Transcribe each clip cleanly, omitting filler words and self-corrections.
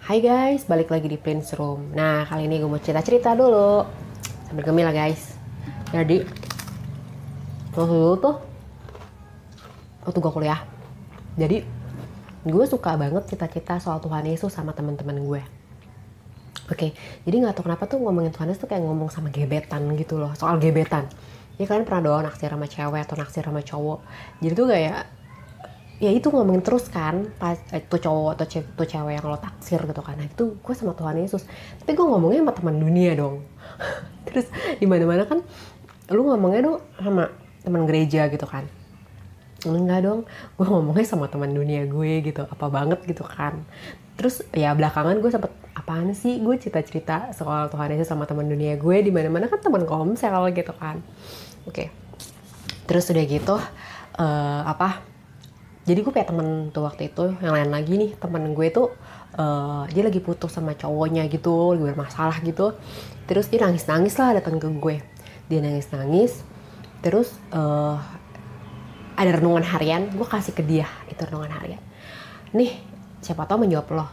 Hai guys, balik lagi di Prince Room. Nah, kali ini gue mau cerita-cerita dulu. Sambil gemil lah guys. Jadi, waktu gue kuliah. Jadi, gue suka banget cerita-cerita soal Tuhan Yesus sama teman-teman gue. Oke, jadi gak tau kenapa tuh ngomongin Tuhan Yesus tuh kayak ngomong sama gebetan gitu loh. Soal gebetan. Ya kalian pernah doang naksir sama cewek atau naksir sama cowok. Jadi tuh kayak ya itu ngomongin terus kan pas itu cowok atau tuh cewek yang lo taksir gitu kan. Nah itu gue sama Tuhan Yesus, tapi gue ngomongnya sama teman dunia dong. Terus di mana mana kan lu ngomongnya dong sama teman gereja gitu kan. Enggak dong, gue ngomongnya sama teman dunia gue gitu, apa banget gitu kan. Terus ya belakangan gue sempet apaan sih gue cerita-cerita soal Tuhan Yesus sama teman dunia gue, di mana mana kan teman komsel gitu kan. Oke. Terus udah gitu jadi gue punya temen tuh waktu itu yang lain lagi nih, temen gue tuh dia lagi putus sama cowoknya gitu, lagi bermasalah gitu. Terus dia nangis-nangis lah datang ke gue. Dia nangis-nangis. Terus ada renungan harian, gue kasih ke dia itu renungan harian. Nih, siapa tahu menjawab lo.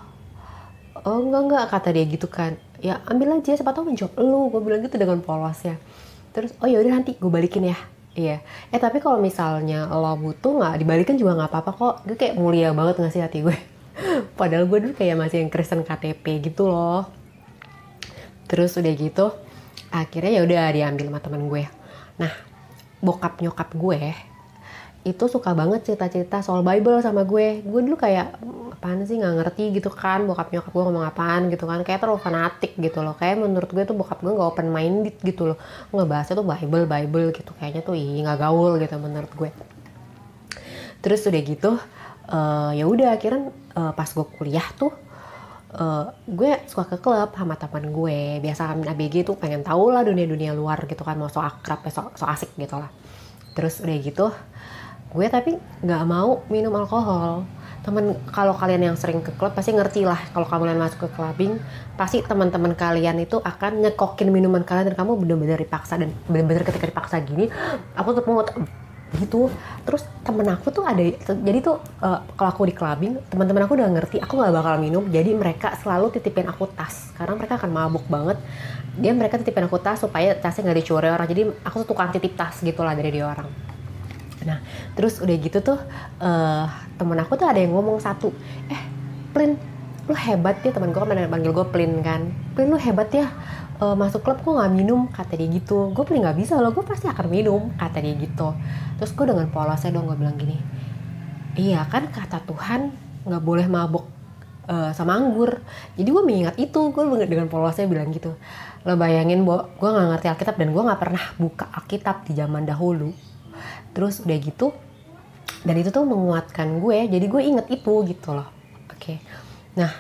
Oh enggak kata dia gitu kan. Ya ambil aja, siapa tahu menjawab lo. Gue bilang gitu dengan polosnya. Terus oh yaudah nanti gue balikin ya. Iya, tapi kalau misalnya lo butuh nggak dibalikin juga nggak apa-apa kok. Gue kayak mulia banget nggak sih hati gue. Padahal gue dulu kayak masih yang Kristen KTP gitu loh. Terus udah gitu, akhirnya ya udah diambil sama teman gue. Nah, bokap nyokap gue itu suka banget cerita-cerita soal Bible sama gue. Gue dulu kayak apaan sih nggak ngerti gitu kan, bokap nyokap gue ngomong apaan gitu kan, kayak terlalu fanatik gitu loh. Kayak menurut gue tuh bokap gue nggak open minded gitu loh, ngebahasnya tuh Bible gitu, kayaknya tuh nggak gaul gitu menurut gue. Terus udah gitu ya udah akhirnya pas gue kuliah tuh gue suka ke klub sama teman gue. Biasa kan ABG tuh pengen tahu lah dunia luar gitu kan, mau so akrab so asik gitu lah. Terus udah gitu gue tapi nggak mau minum alkohol. Kalau kalian yang sering ke klub pasti ngerti lah, kalau kalian masuk ke clubbing pasti teman-teman kalian itu akan nyekokin minuman kalian dan kamu bener-bener dipaksa, dan bener-bener ketika dipaksa gini aku tuh mau gitu. Terus temen aku tuh ada, jadi tuh kalau aku di clubbing teman-teman aku udah ngerti aku nggak bakal minum, jadi mereka selalu titipin aku tas karena mereka akan mabuk banget. Mereka titipin aku tas supaya tasnya nggak dicuri orang, jadi aku tuh tukang titip tas gitulah dari dia orang. Nah terus udah gitu tuh temen aku tuh ada yang ngomong satu, Plin lu hebat ya, temen gue kan panggil gue Plin kan, Plin lu hebat ya, masuk klub kok nggak minum, kata dia gitu. Gue Plin nggak bisa loh, gue pasti akan minum, kata dia gitu. Terus gue dengan polosnya dong gue bilang gini, iya kan kata Tuhan nggak boleh mabuk sama anggur. Jadi gue mengingat itu, gue dengan polosnya bilang gitu. Lo bayangin gue nggak ngerti Alkitab dan gue nggak pernah buka Alkitab di zaman dahulu. Terus udah gitu, dan itu tuh menguatkan gue, jadi gue inget itu gitu loh. Oke. Nah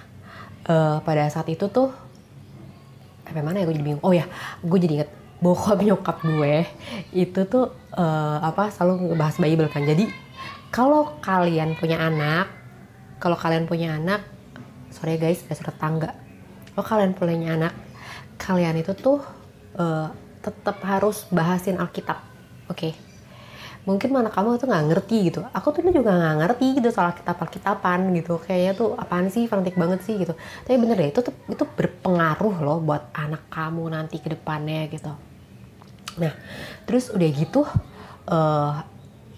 pada saat itu tuh mana ya, gue jadi bingung. Oh ya, gue jadi inget bokap nyokap gue itu tuh selalu ngebahas Bible kan. Jadi kalau kalian punya anak, sorry guys, dasar tetangga. Kalau kalian punya anak, kalian itu tuh tetap harus bahasin Alkitab, oke? Mungkin anak kamu tuh nggak ngerti gitu. Aku tuh juga nggak ngerti gitu soal Alkitapan gitu. Kayaknya tuh apaan sih, fanatik banget sih gitu. Tapi bener deh, itu berpengaruh loh buat anak kamu nanti ke depannya gitu. Nah, terus udah gitu,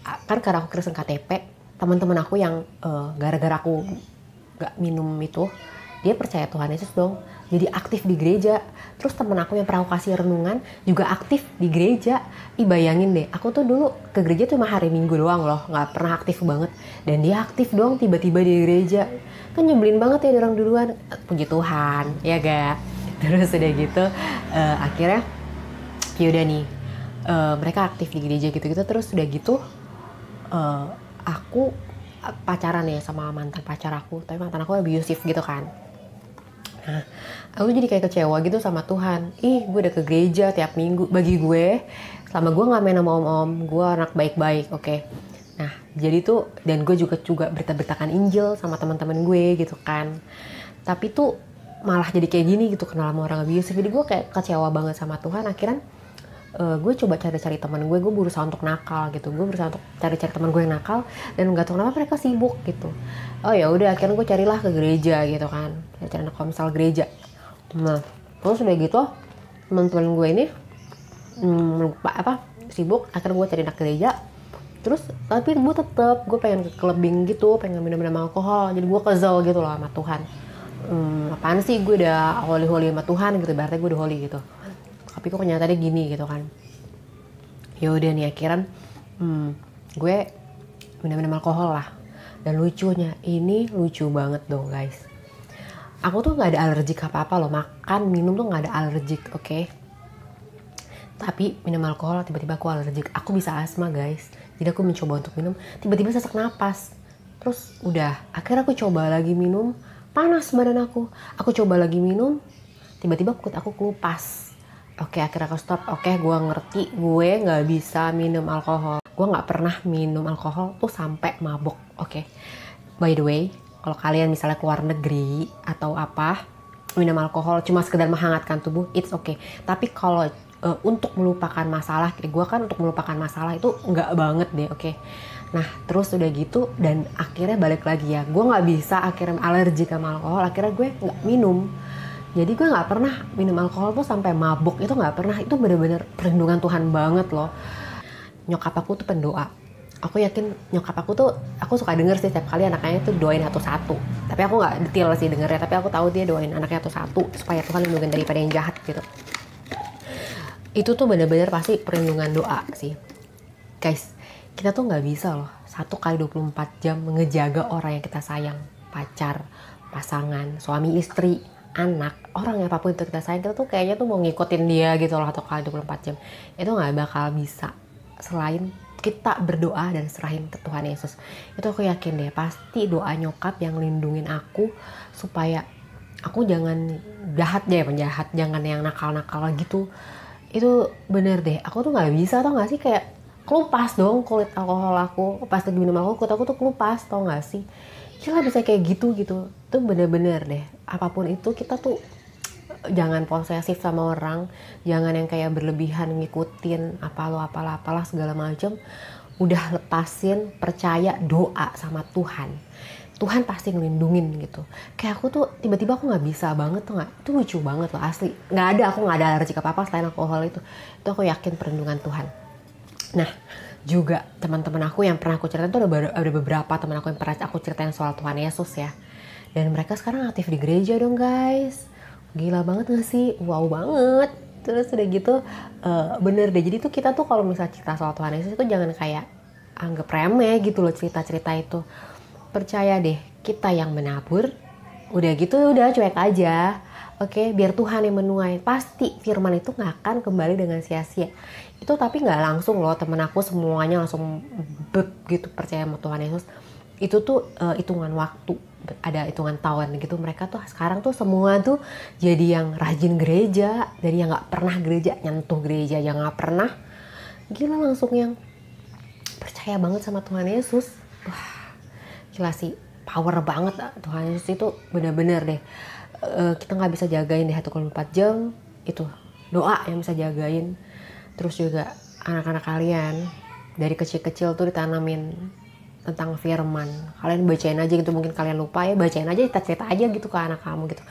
kan karena aku Kristen KTP, teman-teman aku yang gara-gara aku nggak minum itu, dia percaya Tuhan Yesus dong, jadi aktif di gereja. Terus temen aku yang pernah aku kasih renungan juga aktif di gereja. Bayangin deh, aku tuh dulu ke gereja cuma hari Minggu doang loh, nggak pernah aktif banget, dan dia aktif dong tiba-tiba di gereja. Kan nyebelin banget ya orang duluan. Puji Tuhan ya gak. Terus udah gitu akhirnya yaudah nih, mereka aktif di gereja gitu-gitu. Terus udah gitu aku pacaran ya sama mantan pacar aku, tapi mantan aku abusive gitu kan. Nah, aku jadi kayak kecewa gitu sama Tuhan. Gue udah ke gereja tiap minggu. Bagi gue, selama gue gak main sama om-om, gue anak baik-baik, oke? Nah, jadi tuh, dan gue juga berita-beritakan Injil sama teman-teman gue gitu kan. Tapi tuh malah jadi kayak gini gitu, kenal sama orang abusive. Jadi gue kayak kecewa banget sama Tuhan. Akhirnya gue coba cari-cari teman gue berusaha untuk nakal gitu, gue berusaha untuk cari-cari teman gue yang nakal, dan nggak tahu kenapa mereka sibuk gitu. Oh ya udah, akhirnya gue carilah ke gereja gitu kan, cari anak komsel gereja. Nah terus udah gitu teman-teman gue ini sibuk, akhirnya gue cari anak gereja. Terus tapi gue pengen ke clubbing gitu, pengen minum-minum alkohol, jadi gue kesel gitu loh sama Tuhan. Apaan sih, gue udah holy sama Tuhan gitu, berarti gue udah holy gitu, tapi kok kenyataannya gini gitu kan. Ya udah nih akhirnya gue minum alkohol lah. Dan lucunya, ini lucu banget dong guys, aku tuh nggak ada alergik apa-apa loh, makan minum tuh nggak ada alergik, oke? Tapi minum alkohol tiba-tiba aku alergik, aku bisa asma guys. Jadi aku mencoba untuk minum, tiba-tiba sesak napas. Terus udah, akhirnya aku coba lagi minum, panas badan aku coba lagi minum, tiba-tiba kulit aku kelupas. Oke, akhirnya aku stop. Oke, gue ngerti, gue nggak bisa minum alkohol. Gue nggak pernah minum alkohol tuh sampai mabok. Oke. By the way, kalau kalian misalnya keluar negeri atau apa, minum alkohol cuma sekedar menghangatkan tubuh, it's okay. Tapi kalau untuk melupakan masalah, kayak gue kan untuk melupakan masalah itu nggak banget deh, oke. Nah terus udah gitu, dan akhirnya balik lagi ya, gue nggak bisa, akhirnya alergi sama alkohol, akhirnya gue nggak minum. Jadi gue nggak pernah minum alkohol tuh sampai mabuk, itu nggak pernah. Itu bener-bener perlindungan Tuhan banget loh. Nyokap aku tuh pendoa, aku yakin nyokap aku tuh, aku suka denger sih setiap kali anaknya tuh doain satu-satu, tapi aku nggak detail sih dengernya, tapi aku tahu dia doain anaknya satu-satu supaya Tuhan lindungin daripada yang jahat gitu. Itu tuh bener-bener pasti perlindungan doa sih guys. Kita tuh nggak bisa loh 1x24 jam ngejaga orang yang kita sayang, pacar, pasangan, suami, istri, anak, orang apapun itu kita sayang, kita tuh kayaknya tuh mau ngikutin dia gitu loh 1x24 jam. Itu nggak bakal bisa selain kita berdoa dan serahin ke Tuhan Yesus. Itu aku yakin deh, pasti doa nyokap yang lindungin aku supaya aku jangan jahat deh, penjahat, jangan yang nakal-nakal gitu. Itu bener deh, aku tuh nggak bisa, tau nggak sih, kayak kelupas dong kulit alkohol aku pas lagi minum alkohol, kulit aku tuh kelupas, tau nggak sih? Gila bisa kayak gitu. Itu bener-bener deh, apapun itu kita tuh jangan posesif sama orang, jangan yang kayak berlebihan ngikutin apalah segala macam. Udah lepasin, percaya, doa sama Tuhan. Tuhan pasti ngelindungin gitu. Kayak aku tuh tiba-tiba aku nggak bisa banget tuh, nggak, itu lucu banget loh asli. Aku nggak ada alergi apa selain alkohol itu aku yakin perlindungan Tuhan. Nah juga teman-teman aku yang pernah aku ceritain tuh ada beberapa teman aku yang pernah aku ceritain soal Tuhan Yesus ya, dan mereka sekarang aktif di gereja dong guys. Gila banget gak sih? Wow banget. Terus udah gitu bener deh, jadi tuh kita tuh kalau misalnya cerita soal Tuhan Yesus itu jangan kayak anggap remeh gitu loh cerita-cerita itu. Percaya deh, kita yang menabur, udah gitu udah cuek aja. Oke, biar Tuhan yang menuai. Pasti firman itu gak akan kembali dengan sia-sia. Itu tapi gak langsung loh, temen aku semuanya langsung gitu percaya sama Tuhan Yesus. Itu tuh hitungan waktu, ada hitungan tahun gitu. Mereka tuh sekarang tuh semua tuh jadi yang rajin gereja, dari yang gak pernah gereja, nyentuh gereja yang gak pernah. Gila, langsung yang percaya banget sama Tuhan Yesus. Wah, gila sih, power banget Tuhan Yesus itu bener-bener deh. Kita nggak bisa jagain di 1x24 jam, itu doa yang bisa jagain. Terus juga anak-anak kalian dari kecil-kecil tuh ditanamin tentang firman. Kalian bacain aja gitu, mungkin kalian lupa ya, bacain aja, cerita aja gitu ke anak kamu gitu.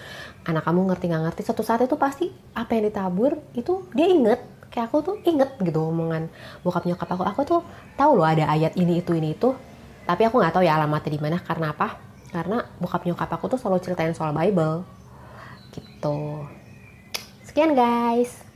Anak kamu ngerti nggak ngerti, suatu saat itu pasti apa yang ditabur itu dia inget. Kayak aku tuh inget gitu omongan bokap nyokap aku tuh tahu loh ada ayat ini itu. Tapi aku nggak tahu ya alamatnya di mana. Karena apa? Karena bokap nyokap aku tuh selalu ceritain soal Bible gitu. Sekian guys.